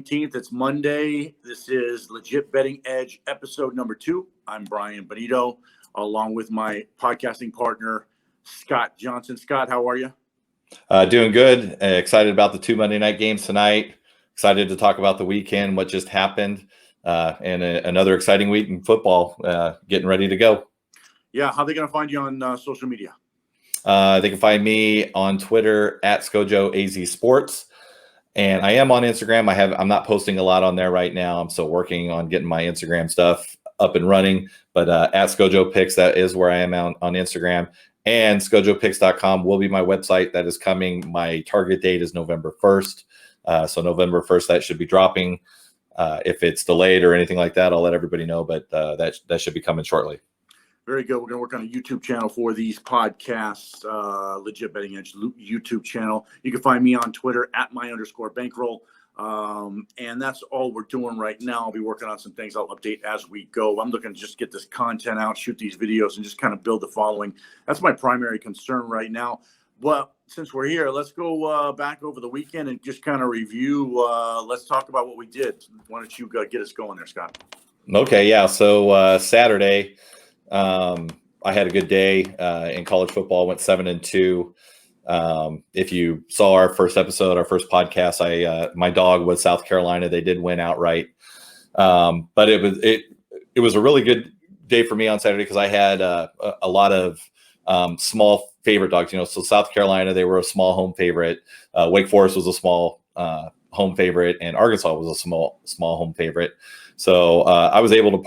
19th. It's Monday. This is Legit Betting Edge, episode number 2. I'm Brian Benito, along with my podcasting partner, Scott Johnson. Scott, how are you? Doing good. Excited about the 2 Monday night games tonight. Excited to talk about the weekend, what just happened, and another exciting week in football. Getting ready to go. Yeah, how are they going to find you on social media? They can find me on Twitter at ScojoAZSports. And I am on Instagram. I'm not posting a lot on there right now. I'm still working on getting my Instagram stuff up and running. But at ScojoPicks, that is where I am on Instagram. And ScojoPicks.com will be my website that is coming. My target date is November 1st. So November 1st, that should be dropping. If it's delayed or anything like that, I'll let everybody know. But that should be coming shortly. Very good. We're going to work on a YouTube channel for these podcasts, Legit Betting Edge YouTube channel. You can find me on Twitter at @my_bankroll. And that's all we're doing right now. I'll be working on some things I'll update as we go. I'm looking to just get this content out, shoot these videos, and just kind of build the following. That's my primary concern right now. Well, since we're here, let's go back over the weekend and just kind of review. Let's talk about what we did. Why don't you get us going there, Scott? Okay, yeah. So Saturday, I had a good day in college football. Went 7-2. If you saw our first episode, our first podcast, my dog was South Carolina. They did win outright, but it was a really good day for me on Saturday because I had a lot of small favorite dogs. So South Carolina, they were a small home favorite. Wake Forest was a small home favorite, and Arkansas was a small home favorite. So I was able to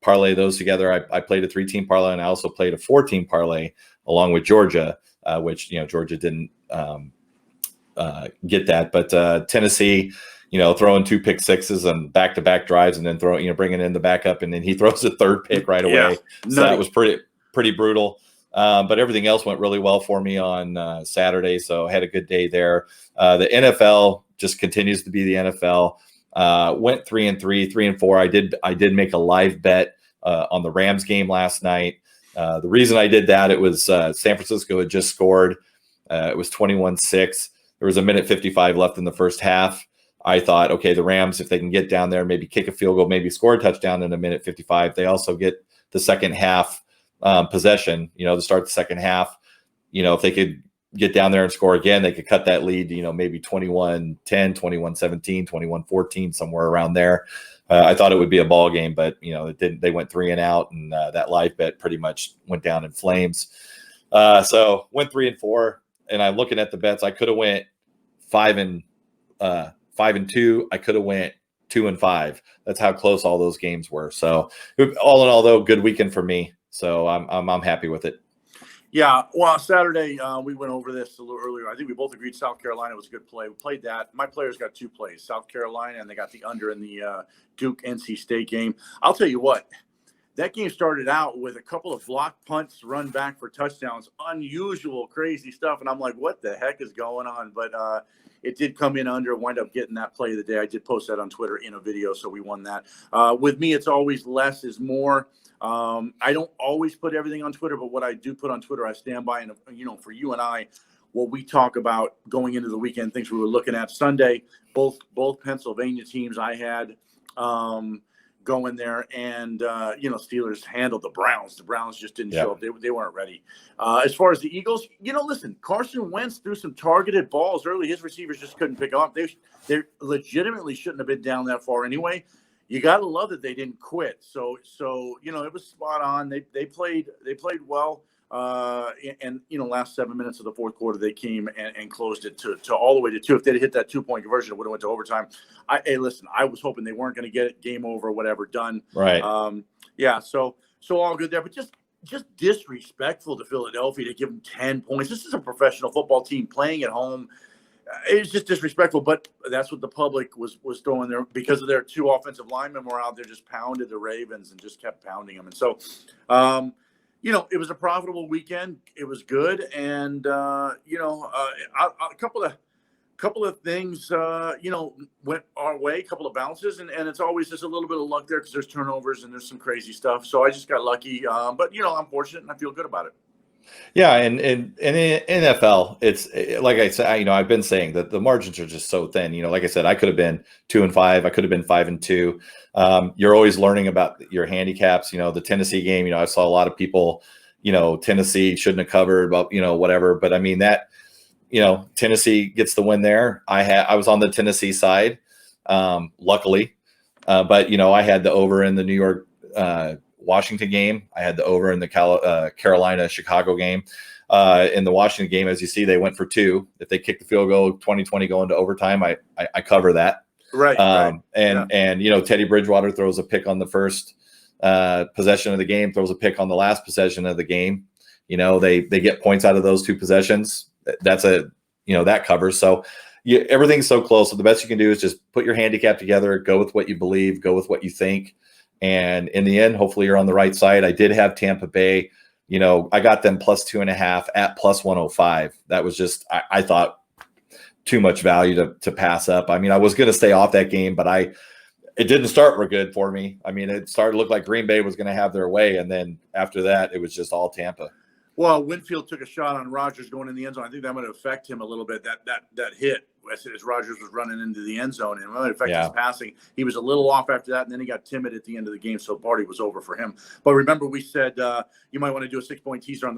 parlay those together. I played a 3-team parlay, and I also played a 4-team parlay along with Georgia, which Georgia didn't get that, but Tennessee, throwing 2 pick sixes and back-to-back drives, and then bringing in the backup, and then he throws a 3rd pick right away. Yeah, so that was pretty brutal. But everything else went really well for me on Saturday, so I had a good day there. The NFL just continues to be the NFL. Went 3-3, 3-4. I did make a live bet on the Rams game last night. The reason I did that, it was San Francisco had just scored. It was 21-6. There was 1:55 left in the first half. I thought, okay, the Rams, if they can get down there, maybe kick a field goal, maybe score a touchdown in 1:55. They also get the second half possession, to start the second half. If they could get down there and score again, they could cut that lead, maybe 21-10, 21-17, 21-14, somewhere around there. I thought it would be a ball game, but it didn't. They went 3 and out, and that live bet pretty much went down in flames. So went 3-4, and I'm looking at the bets. I could have went 5-2. I could have went 2-5. That's how close all those games were. So all in all, though, good weekend for me. So I'm happy with it. Yeah, well, Saturday, we went over this a little earlier. I think we both agreed South Carolina was a good play. We played that. My players got 2 plays, South Carolina, and they got the under in the Duke-NC State game. I'll tell you what, that game started out with a couple of block punts, run back for touchdowns, unusual, crazy stuff. And I'm like, what the heck is going on? But it did come in under, wind up getting that play of the day. I did post that on Twitter in a video, so we won that. With me, it's always less is more. I don't always put everything on Twitter, but what I do put on Twitter, I stand by. And, for you and I, what we talk about going into the weekend, things we were looking at Sunday, both Pennsylvania teams I had going there. And, Steelers handled the Browns. The Browns just didn't show up. They weren't ready. As far as the Eagles, listen, Carson Wentz threw some targeted balls early. His receivers just couldn't pick them up. They legitimately shouldn't have been down that far anyway. You got to love that they didn't quit. So it was spot on. They played well. And last 7 minutes of the fourth quarter, they came and closed it to all the way to 2. If they'd hit that 2-point conversion, it would have went to overtime. Listen, I was hoping they weren't going to get it, game over, whatever, done. Right. So all good there, but just disrespectful to Philadelphia to give them 10 points. This is a professional football team playing at home. It's just disrespectful, but that's what the public was doing there because of their 2 offensive linemen were out there, just pounded the Ravens and just kept pounding them. And so, it was a profitable weekend. It was good. And, a couple of things, went our way, a couple of bounces, and it's always just a little bit of luck there because there's turnovers and there's some crazy stuff. So I just got lucky. But, I'm fortunate and I feel good about it. Yeah, and in NFL, it's like I said, I've been saying that the margins are just so thin. Like I said, I could have been 2-5, I could have been 5-2. You're always learning about your handicaps. The Tennessee game, I saw a lot of people, Tennessee shouldn't have covered, but whatever. But I mean that, Tennessee gets the win there. I was on the Tennessee side, luckily, but I had the over in the New York. Washington game. I had the over in the Carolina Chicago game. In the Washington game, as you see, they went for 2. If they kick the field goal, 2020 going to overtime, I cover that. Right. And Teddy Bridgewater throws a pick on the first possession of the game, throws a pick on the last possession of the game. They get points out of those 2 possessions. That's that covers. So everything's so close. So the best you can do is just put your handicap together, go with what you believe, go with what you think. And in the end, hopefully you're on the right side. I did have Tampa Bay. I got them +2.5 at +105. That was just, I thought, too much value to pass up. I mean, I was going to stay off that game, but it didn't start real good for me. I mean, it started to look like Green Bay was going to have their way. And then after that, it was just all Tampa. Well, Winfield took a shot on Rodgers going in the end zone. I think that might affect him a little bit, that hit as Rodgers was running into the end zone, and it might affect his passing. He was a little off after that, and then he got timid at the end of the game, so the party was over for him. But remember, we said you might want to do a 6-point teaser on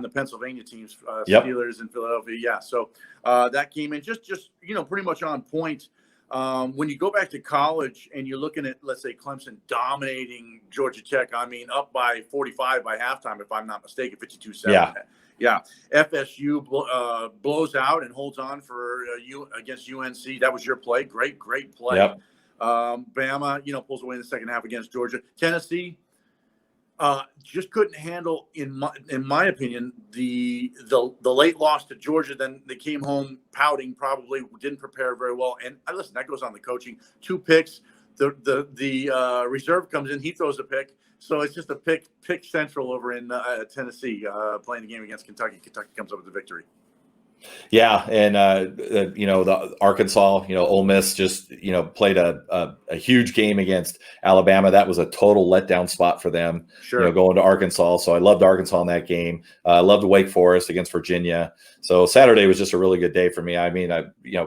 the Pennsylvania teams, Steelers and Philadelphia. Yeah, so that came in just pretty much on point. When you go back to college and you're looking at, let's say, Clemson dominating Georgia Tech, I mean, up by 45 by halftime, if I'm not mistaken, 52-7. Yeah. FSU blows out and holds on for against UNC. That was your play. Great play. Yep. Bama, pulls away in the second half against Georgia. Tennessee just couldn't handle, in my opinion, the late loss to Georgia. Then they came home pouting, probably didn't prepare very well. And listen, that goes on the coaching. 2 picks. The reserve comes in, he throws a pick. So it's just a pick central over in Tennessee, playing the game against Kentucky. Kentucky comes up with the victory. Yeah, and the Arkansas, Ole Miss just played a huge game against Alabama. That was a total letdown spot for them. Sure. Going to Arkansas. So I loved Arkansas in that game. I loved Wake Forest against Virginia. So Saturday was just a really good day for me. I mean,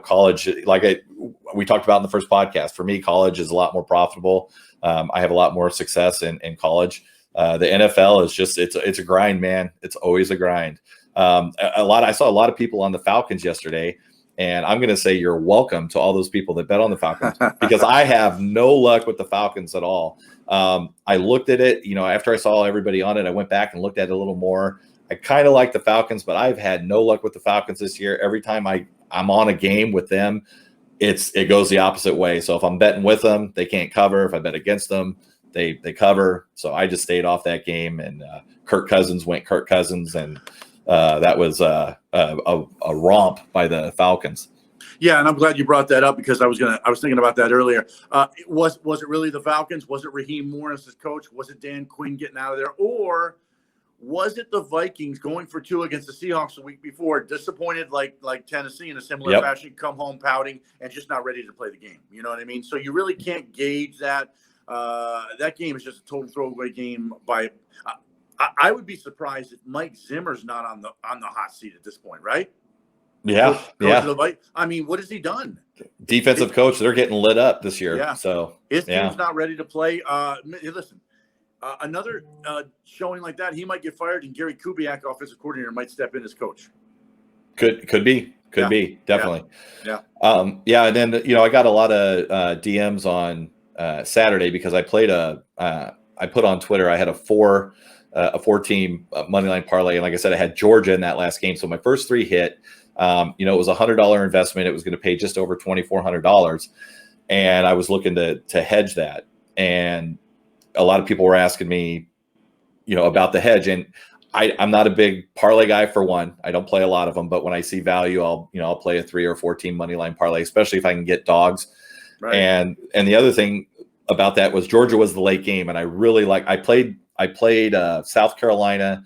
college, we talked about in the first podcast. For me, college is a lot more profitable. I have a lot more success in college. The NFL is just it's a grind, man. It's always a grind. I saw a lot of people on the Falcons yesterday, and I'm going to say you're welcome to all those people that bet on the Falcons because I have no luck with the Falcons at all. I looked at it, after I saw everybody on it, I went back and looked at it a little more. I kind of like the Falcons, but I've had no luck with the Falcons this year. Every time I'm on a game with them, it goes the opposite way. So if I'm betting with them, they can't cover. If I bet against them, they cover. So I just stayed off that game, and Kirk Cousins went Kirk Cousins, and that was a romp by the Falcons. Yeah, and I'm glad you brought that up because I was thinking about that earlier. Was it really the Falcons? Was it Raheem Morris as coach? Was it Dan Quinn getting out of there? Or was it the Vikings going for 2 against the Seahawks the week before, disappointed like Tennessee in a similar fashion, come home pouting and just not ready to play the game? You know what I mean? So you really can't gauge that. That game is just a total throwaway game by I would be surprised if Mike Zimmer's not on the hot seat at this point, right? Yeah, coach I mean, what has he done? Defensive coach, they're getting lit up this year. Yeah. So his team's not ready to play. Listen, another showing like that, he might get fired, and Gary Kubiak, offensive coordinator, might step in as coach. Could be definitely. Yeah. And then I got a lot of DMs on Saturday because I played I put on Twitter I had a 4-team money line parlay, and like I said, I had Georgia in that last game. So my first 3 hit. It was $100 investment. It was going to pay just over $2,400, and I was looking to hedge that. And a lot of people were asking me, about the hedge, and I'm not a big parlay guy for one. I don't play a lot of them, but when I see value, I'll play a 3 or 4 team money line parlay, especially if I can get dogs. Right. And the other thing about that was Georgia was the late game, and I really I played South Carolina,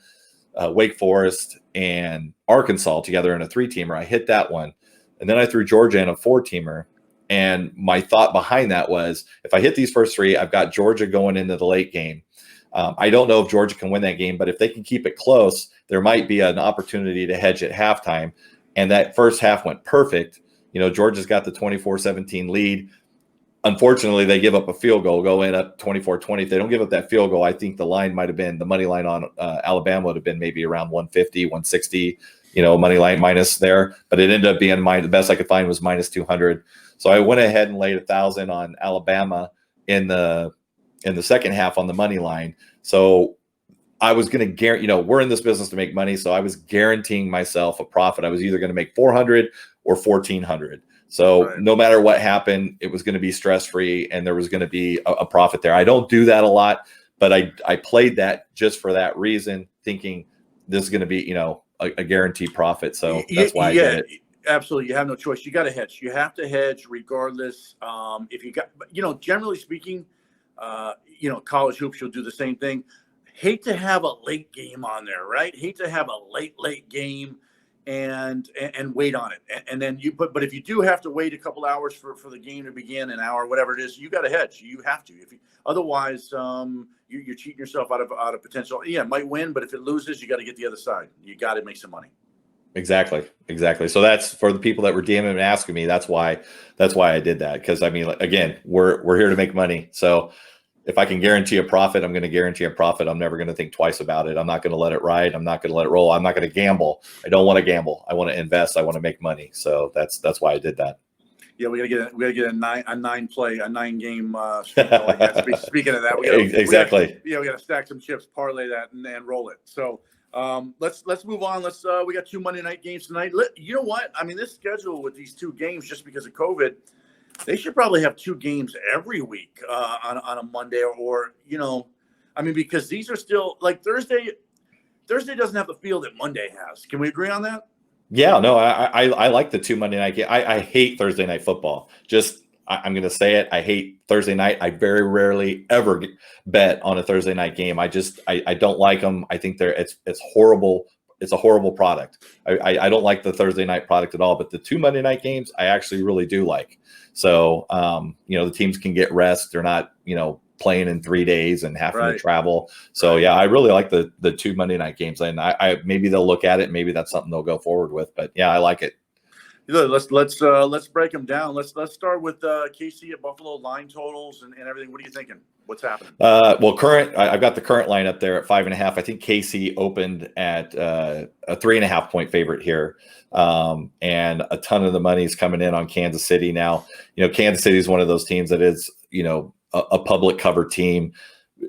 Wake Forest, and Arkansas together in a 3-teamer. I hit that one, and then I threw Georgia in a 4-teamer. And my thought behind that was, if I hit these first 3, I've got Georgia going into the late game. I don't know if Georgia can win that game, but if they can keep it close, there might be an opportunity to hedge at halftime. And that first half went perfect. Georgia's got the 24-17 lead. Unfortunately, they give up a field goal, go in up 24-20. If they don't give up that field goal, I think the line might have been, the money line on Alabama would have been maybe around 150, 160, money line minus there. But it ended up being the best I could find was minus 200. So I went ahead and laid 1,000 on Alabama in the second half on the money line. So I was going to guarantee, we're in this business to make money. So I was guaranteeing myself a profit. I was either going to make 400 or 1,400. So no matter what happened, it was going to be stress-free and there was going to be a profit there. I don't do that a lot, but I played that just for that reason, thinking this is going to be, a guaranteed profit. So that's why I did it. Absolutely. You have no choice. You got to hedge. You have to hedge regardless. If you got, generally speaking, college hoops, you'll do the same thing. Hate to have a late game on there, right? Hate to have a late game and wait on it. And then but if you do have to wait a couple hours for the game to begin, an hour, whatever it is, you got to hedge. You have to. Otherwise, you're cheating yourself out of potential. Yeah, it might win, but if it loses, you got to get the other side. You got to make some money. Exactly. So that's for the people that were DMing and asking me. That's why I did that. Because again, we're here to make money. So if I can guarantee a profit, I'm going to guarantee a profit. I'm never going to think twice about it. I'm not going to let it ride. I'm not going to let it roll. I'm not going to gamble. I don't want to gamble. I want to invest. I want to make money. So that's why I did that. Yeah, we gotta get a nine game streak going. Speaking of that, exactly. We gotta stack some chips, parlay that, and roll it. So let's move on. We got 2 Monday night games tonight. You know what? This schedule with these 2 games, just because of COVID, they should probably have 2 games every week on a Monday or because these are still like Thursday doesn't have the feel that Monday has. Can we agree on that? Yeah, no, I like the 2 Monday night game. I hate Thursday night football. I'm going to say it. I hate Thursday night. I very rarely ever bet on a Thursday night game. I don't like them. I think it's horrible. It's a horrible product. I don't like the Thursday night product at all, but the 2 Monday night games, I actually really do like. So, the teams can get rest. They're not, playing in 3 days and having to travel. So yeah, I really like the 2 Monday night games, and I maybe they'll look at it. Maybe that's something they'll go forward with, but yeah, I like it. Let's break them down. Let's start with KC at Buffalo line totals and everything. What are you thinking? What's happening? Well, I've got the current line up there at 5.5. I think KC opened at a 3.5 point favorite here. And a ton of the money is coming in on Kansas City now. Kansas City is one of those teams that is, a public cover team.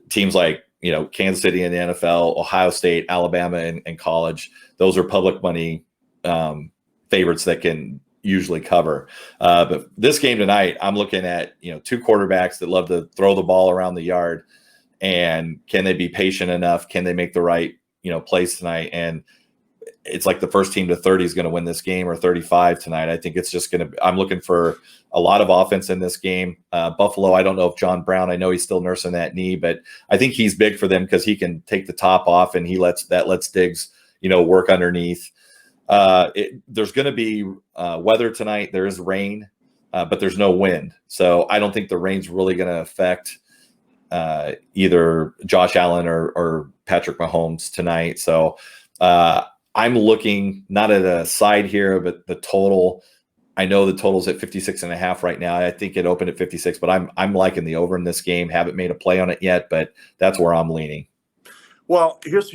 Teams like, Kansas City in the NFL, Ohio State, Alabama in college. Those are public money favorites that can usually cover. But this game tonight, I'm looking at, 2 quarterbacks that love to throw the ball around the yard. And can they be patient enough? Can they make the right, plays tonight? And it's like the first team to 30 is going to win this game, or 35 tonight. I think it's just going to, I'm looking for a lot of offense in this game. Buffalo, I don't know if John Brown, I know he's still nursing that knee, but I think he's big for them because he can take the top off and he lets Diggs, work underneath. There's going to be weather tonight. There is rain, but there's no wind. So I don't think the rain's really going to affect either Josh Allen or Patrick Mahomes tonight. So I'm looking not at a side here, but the total. I know the total's at 56.5 right now. I think it opened at 56, but I'm liking the over in this game. Haven't made a play on it yet, but that's where I'm leaning. Well, here's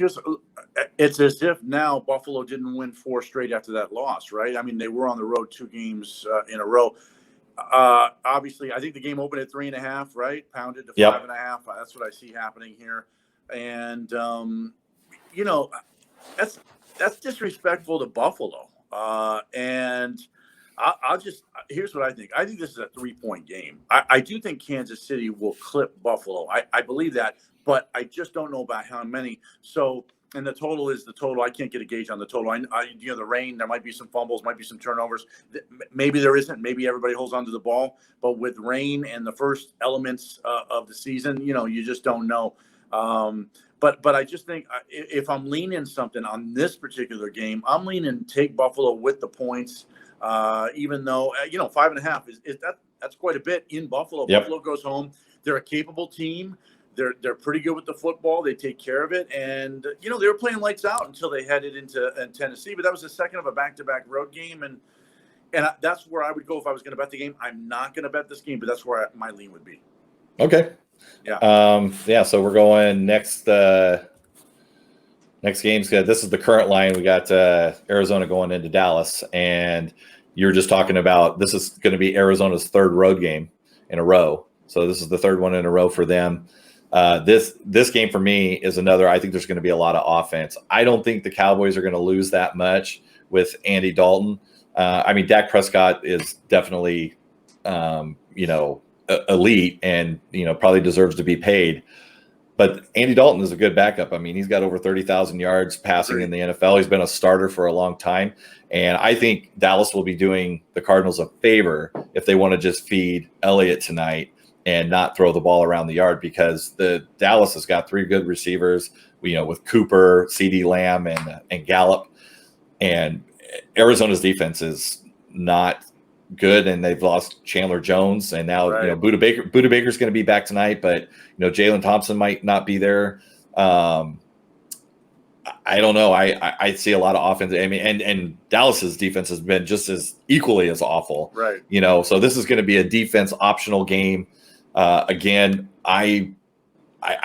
it's as if now Buffalo didn't win 4 straight after that loss, right? They were on the road 2 games in a row. Obviously, I think the game opened at 3.5, right? Pounded to 5.5. That's what I see happening here. And, that's disrespectful to Buffalo. And here's what I think. I think this is a 3-point game. I do think Kansas City will clip Buffalo. I believe that, but I just don't know about how many. So, and the total is the total. I can't get a gauge on the total. The rain, there might be some fumbles, might be some turnovers. Maybe there isn't. Maybe everybody holds onto the ball. But with rain and the first elements of the season, you just don't know. But I just think if I'm leaning something on this particular game, I'm leaning take Buffalo with the points. Even though 5.5 is that's quite a bit in Buffalo. Yep. Buffalo goes home. They're a capable team. They're pretty good with the football. They take care of it, and they were playing lights out until they headed into Tennessee. But that was the second of a back-to-back road game, and that's where I would go if I was going to bet the game. I'm not going to bet this game, but that's where my lean would be. Okay. Yeah. So we're going next. Next game's good. This is the current line. We got Arizona going into Dallas, and you're just talking about this is going to be Arizona's third road game in a row. So this is the third one in a row for them. This game for me is another. I think there's going to be a lot of offense. I don't think the Cowboys are going to lose that much with Andy Dalton. I mean, Dak Prescott is definitely, elite and probably deserves to be paid. But Andy Dalton is a good backup. I mean, he's got over 30,000 yards passing in the NFL. He's been a starter for a long time. And I think Dallas will be doing the Cardinals a favor if they want to just feed Elliott tonight and not throw the ball around the yard, because the Dallas has got three good receivers, with Cooper, CeeDee Lamb, and Gallup. And Arizona's defense is not good, and they've lost Chandler Jones, and now Budda Baker's going to be back tonight, but Jalen Thompson might not be there. I don't know. I see a lot of offense. I mean, and Dallas's defense has been just as equally as awful. Right. So this is going to be a defense optional game. Again, I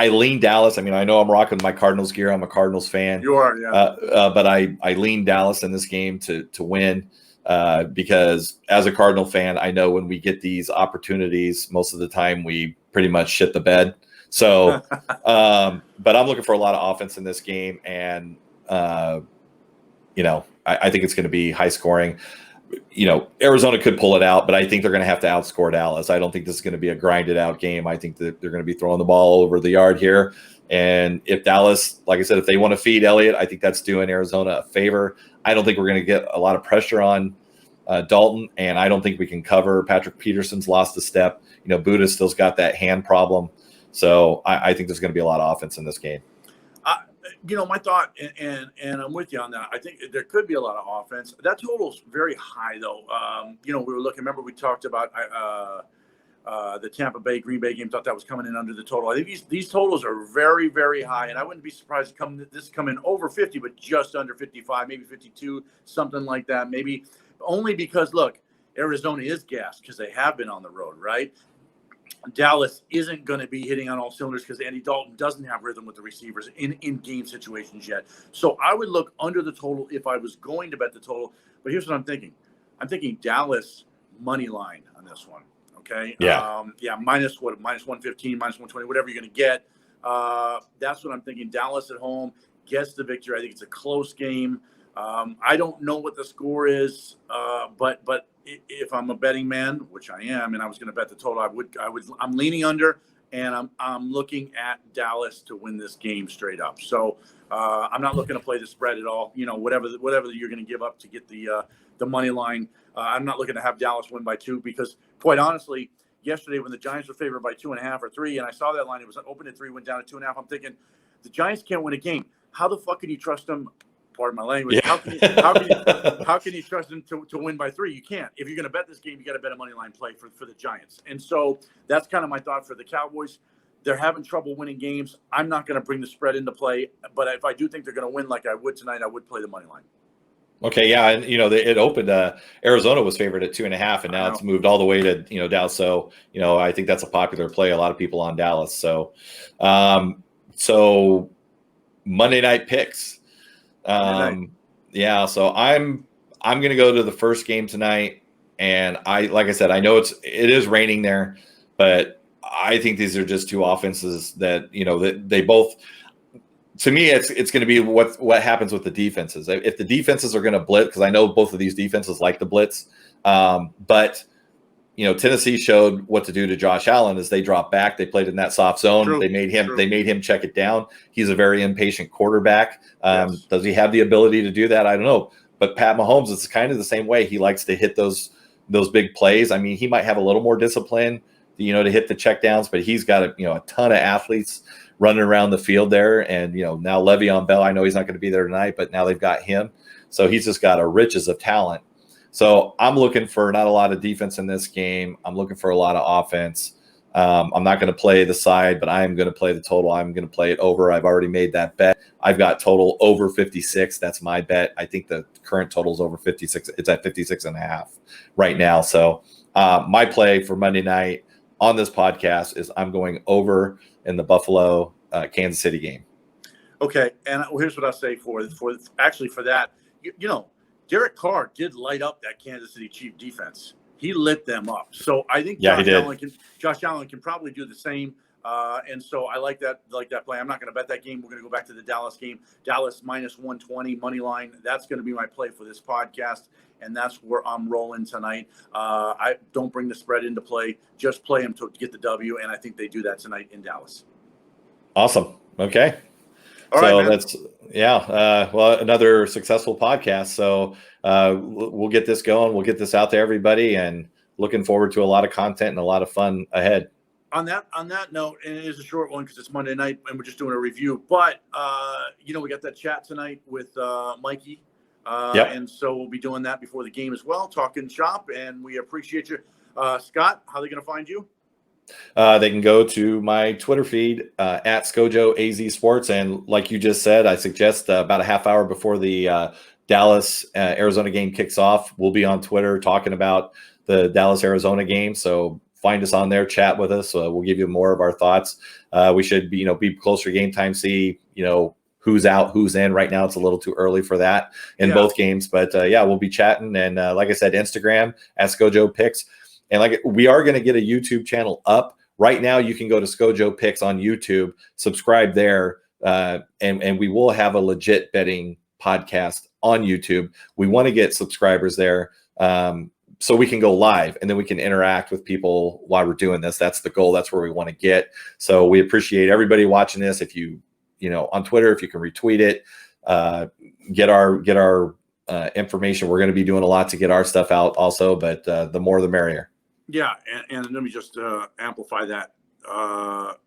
lean Dallas. I mean, I know I'm rocking my Cardinals gear. I'm a Cardinals fan. You are, yeah. But I lean Dallas in this game to win. Because as a Cardinal fan, I know when we get these opportunities, most of the time we pretty much shit the bed. So, but I'm looking for a lot of offense in this game, and I think it's going to be high scoring. Arizona could pull it out, but I think they're going to have to outscore Dallas. I don't think this is going to be a grinded out game. I think that they're going to be throwing the ball over the yard here. And if Dallas, like I said, if they want to feed Elliott, I think that's doing Arizona a favor. I don't think we're going to get a lot of pressure on Dalton, and I don't think we can cover. Patrick Peterson's lost a step. Budda still's got that hand problem. So I think there's going to be a lot of offense in this game. My thought, and I'm with you on that. I think there could be a lot of offense. That total's very high, though. We were looking. Remember, we talked about the Tampa Bay Green Bay game. Thought that was coming in under the total. I think these totals are very, very high, and I wouldn't be surprised to come in over 50, but just under 55, maybe 52, something like that. Maybe only because look, Arizona is gassed because they have been on the road, right? Dallas isn't going to be hitting on all cylinders because Andy Dalton doesn't have rhythm with the receivers in game situations yet. So I would look under the total if I was going to bet the total. But here's what I'm thinking. I'm thinking Dallas money line on this one. Okay. Yeah. Minus 115, minus 120, whatever you're going to get. That's what I'm thinking. Dallas at home gets the victory. I think it's a close game. I don't know what the score is, but if I'm a betting man, which I am, and I was going to bet the total, I'm leaning under, and I'm looking at Dallas to win this game straight up. So I'm not looking to play the spread at all. Whatever you're going to give up to get the money line. I'm not looking to have Dallas win by 2 because, quite honestly, yesterday when the Giants were favored by 2.5 or 3, and I saw that line, it was open at 3, went down to 2.5. I'm thinking the Giants can't win a game. How the fuck can you trust them? Pardon my language. Yeah. How can you trust them to win by 3? You can't. If you're going to bet this game, you got to bet a money line play for the Giants. And so that's kind of my thought for the Cowboys. They're having trouble winning games. I'm not going to bring the spread into play, but if I do think they're going to win like I would tonight, I would play the money line. Okay, yeah, and it opened. Arizona was favored at 2.5, and now it's moved all the way to Dallas. So I think that's a popular play. A lot of people on Dallas. So, so Monday night picks. Yeah, so I'm going to go to the first game tonight, and like I said, I know it is raining there, but I think these are just two offenses that that they both. To me, it's going to be what happens with the defenses. If the defenses are going to blitz, because I know both of these defenses like the blitz, but Tennessee showed what to do to Josh Allen as they dropped back. They played in that soft zone. True, they made him check it down. He's a very impatient quarterback. Yes. Does he have the ability to do that? I don't know. But Pat Mahomes is kind of the same way. He likes to hit those big plays. I mean, he might have a little more discipline, to hit the checkdowns, but he's got a ton of athletes running around the field there. And, now Le'Veon Bell, I know he's not going to be there tonight, but now they've got him. So he's just got a riches of talent. So I'm looking for not a lot of defense in this game. I'm looking for a lot of offense. I'm not going to play the side, but I am going to play the total. I'm going to play it over. I've already made that bet. I've got total over 56. That's my bet. I think the current total is over 56. It's at 56.5 right now. So my play for Monday night on this podcast is I'm going over in the Buffalo Kansas City game. Okay, and here's what I'll say for that. You know, Derek Carr did light up that Kansas City Chief defense. He lit them up. So I think Josh Allen can probably do the same. And so I like that play. I'm not going to bet that game. We're going to go back to the Dallas game. Dallas minus 120 money line. That's going to be my play for this podcast, and that's where I'm rolling tonight. I don't bring the spread into play. Just play them to get the W, and I think they do that tonight in Dallas. Awesome. Okay. All so right, that's well, another successful podcast. So we'll get this going. We'll get this out to everybody, and looking forward to a lot of content and a lot of fun ahead. On that note, and it is a short one because it's Monday night and we're just doing a review. But we got that chat tonight with Mikey, and so we'll be doing that before the game as well, talking shop. And we appreciate you, Scott. How are they going to find you? They can go to my Twitter feed at Scojo AZ Sports, and like you just said, I suggest about a half hour before the Dallas Arizona game kicks off, we'll be on Twitter talking about the Dallas Arizona game. So find us on there, chat with us. We'll give you more of our thoughts. We should be closer to game time, see who's out, who's in. Right now, it's a little too early for that in both games, but we'll be chatting. And like I said, Instagram at Scojo Picks. And we are going to get a YouTube channel up right now. You can go to Scojo Picks on YouTube, subscribe there, and we will have a legit betting podcast on YouTube. We want to get subscribers there so we can go live, and then we can interact with people while we're doing this. That's the goal. That's where we want to get. So we appreciate everybody watching this. If you on Twitter, if you can retweet it, get our information. We're going to be doing a lot to get our stuff out also, but the more the merrier. Yeah, and let me just amplify that.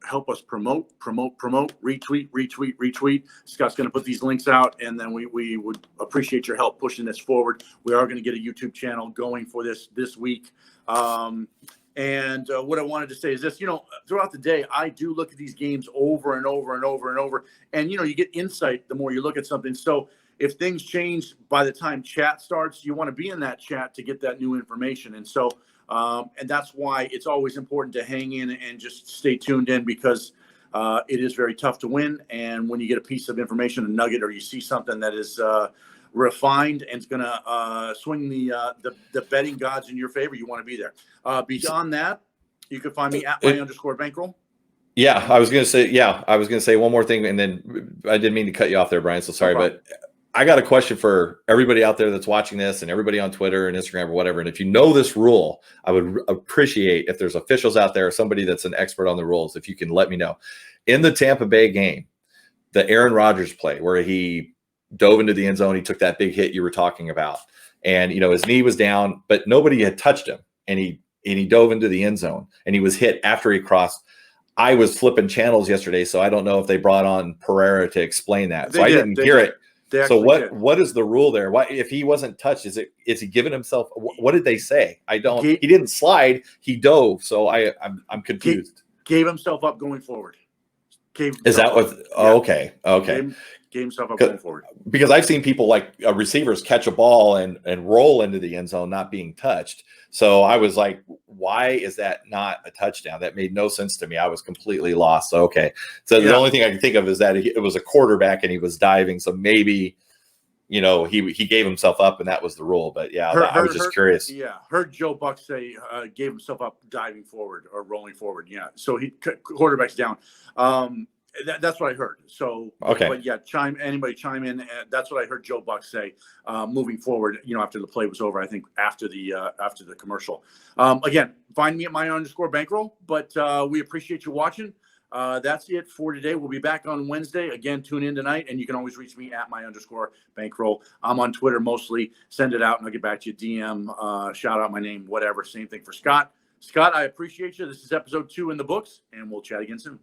Help us promote, retweet. Scott's going to put these links out, and then we would appreciate your help pushing this forward. We are going to get a YouTube channel going for this week. And what I wanted to say is this, throughout the day, I do look at these games over and over and over and over. And, you get insight the more you look at something. So if things change by the time chat starts, you want to be in that chat to get that new information. And so, and that's why it's always important to hang in and just stay tuned in, because it is very tough to win. And when you get a piece of information, a nugget, or you see something that is refined and it's going to swing the betting gods in your favor, you want to be there. Beyond that, you can find me at my_bankroll. Yeah, I was going to say one more thing, and then I didn't mean to cut you off there, Brian. So sorry, but I got a question for everybody out there that's watching this, and everybody on Twitter and Instagram or whatever. And if you know this rule, I would appreciate if there's officials out there or somebody that's an expert on the rules, if you can let me know. In the Tampa Bay game, the Aaron Rodgers play where he dove into the end zone, he took that big hit you were talking about, and his knee was down, but nobody had touched him, and he dove into the end zone, and he was hit after he crossed. I was flipping channels yesterday, so I don't know if they brought on Pereira to explain that. I didn't hear it. So what is the rule there? Why, if he wasn't touched, is he giving himself? What did they say? I don't. He didn't slide. He dove. So I'm confused. Gave himself up going forward. Is that what? Oh, okay. Gave himself up going forward. Because I've seen people like receivers catch a ball and roll into the end zone not being touched. So I was like, why is that not a touchdown? That made no sense to me. I was completely lost. So, okay. So the only thing I can think of is that it was a quarterback and he was diving. So maybe, he gave himself up and that was the rule. But I was just curious. Yeah. Heard Joe Buck say gave himself up diving forward or rolling forward. Yeah. So he quarterback's down. That's what I heard. So, okay. But yeah, anybody chime in. That's what I heard Joe Buck say. Moving forward, after the play was over, I think after the commercial. Again, find me at my_bankroll. But we appreciate you watching. That's it for today. We'll be back on Wednesday. Again, tune in tonight, and you can always reach me at my_bankroll. I'm on Twitter mostly. Send it out, and I'll get back to you. DM, shout out my name, whatever. Same thing for Scott. Scott, I appreciate you. This is episode 2 in the books, and we'll chat again soon.